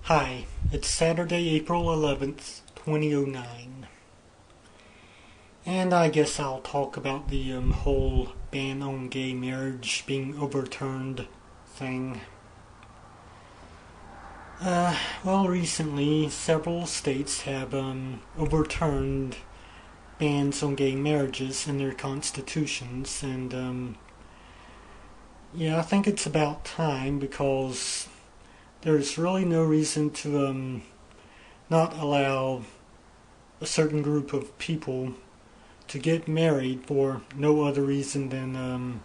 Hi, it's Saturday, April 11th, 2009. And I guess I'll talk about the whole ban on gay marriage being overturned thing. Recently, several states have overturned bans on gay marriages in their constitutions, and I think it's about time because there's really no reason to not allow a certain group of people to get married for no other reason than,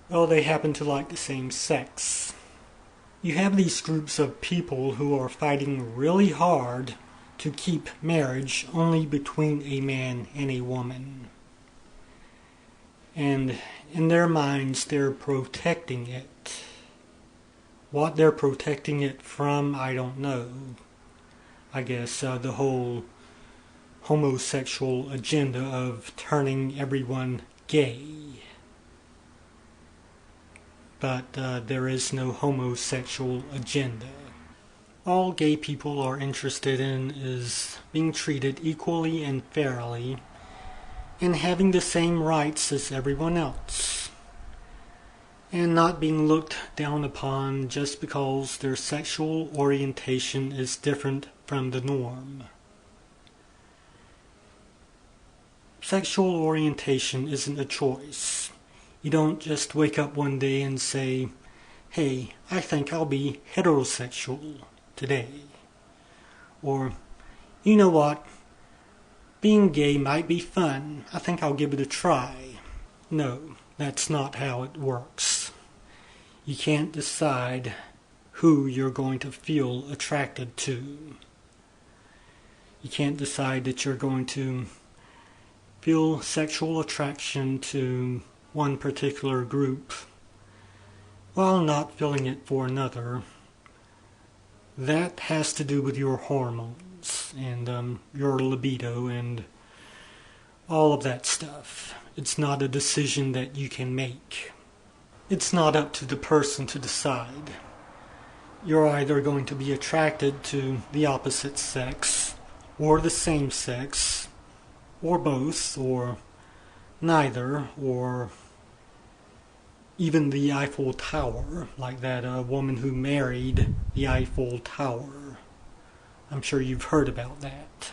they happen to like the same sex. You have these groups of people who are fighting really hard to keep marriage only between a man and a woman. And in their minds, they're protecting it. What they're protecting it from, I don't know. I guess the whole homosexual agenda of turning everyone gay. But there is no homosexual agenda. All gay people are interested in is being treated equally and fairly and having the same rights as everyone else, and not being looked down upon just because their sexual orientation is different from the norm. Sexual orientation isn't a choice. You don't just wake up one day and say, "Hey, I think I'll be heterosexual today." Or, "You know what? Being gay might be fun. I think I'll give it a try." No, that's not how it works. You can't decide who you're going to feel attracted to. You can't decide that you're going to feel sexual attraction to one particular group while not feeling it for another. That has to do with your hormones and your libido and all of that stuff. It's not a decision that you can make. It's not up to the person to decide. You're either going to be attracted to the opposite sex, or the same sex, or both, or neither, or even the Eiffel Tower, like that woman who married the Eiffel Tower. I'm sure you've heard about that.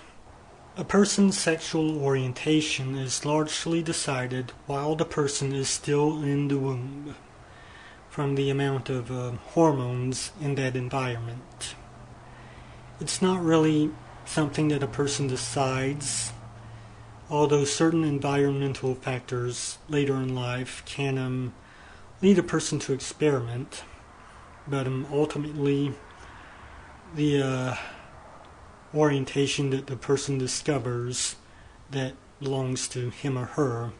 A person's sexual orientation is largely decided while the person is still in the womb, from the amount of hormones in that environment. It's not really something that a person decides, although certain environmental factors later in life can lead a person to experiment, but ultimately the orientation that the person discovers that belongs to him or her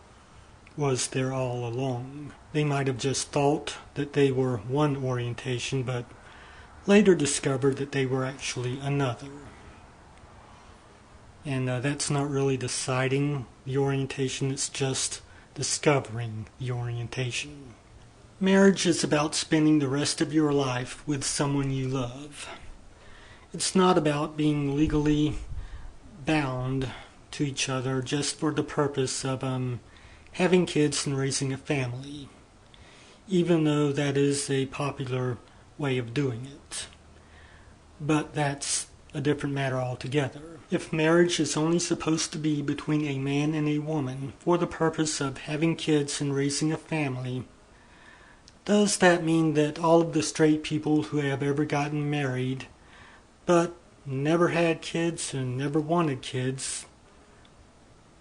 was there all along. They might have just thought that they were one orientation, but later discovered that they were actually another. And that's not really deciding the orientation, it's just discovering the orientation. Marriage is about spending the rest of your life with someone you love. It's not about being legally bound to each other just for the purpose of having kids and raising a family, even though that is a popular way of doing it. But that's a different matter altogether. If marriage is only supposed to be between a man and a woman for the purpose of having kids and raising a family, does that mean that all of the straight people who have ever gotten married but never had kids and never wanted kids,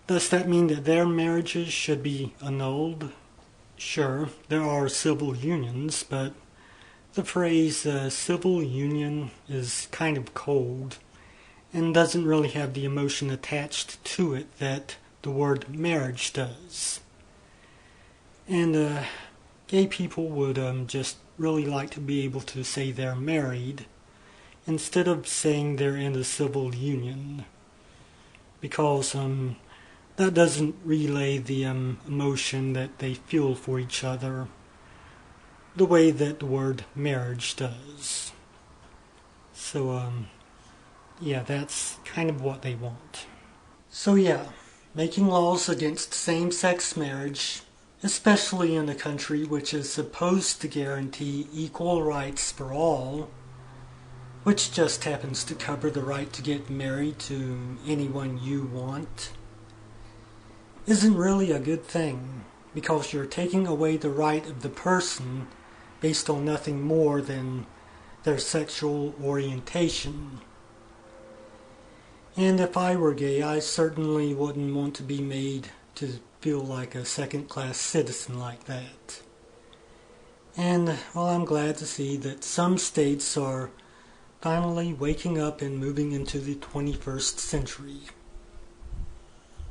does that mean that their marriages should be annulled? Sure, there are civil unions, but the phrase civil union is kind of cold and doesn't really have the emotion attached to it that the word marriage does. And gay people would just really like to be able to say they're married instead of saying they're in a civil union, because that doesn't relay the emotion that they feel for each other the way that the word marriage does. So, yeah, that's kind of what they want. So yeah, making laws against same-sex marriage, especially in a country which is supposed to guarantee equal rights for all, which just happens to cover the right to get married to anyone you want, isn't really a good thing, because you're taking away the right of the person based on nothing more than their sexual orientation. And if I were gay, I certainly wouldn't want to be made to feel like a second-class citizen like that. And, well, I'm glad to see that some states are finally waking up and moving into the 21st century.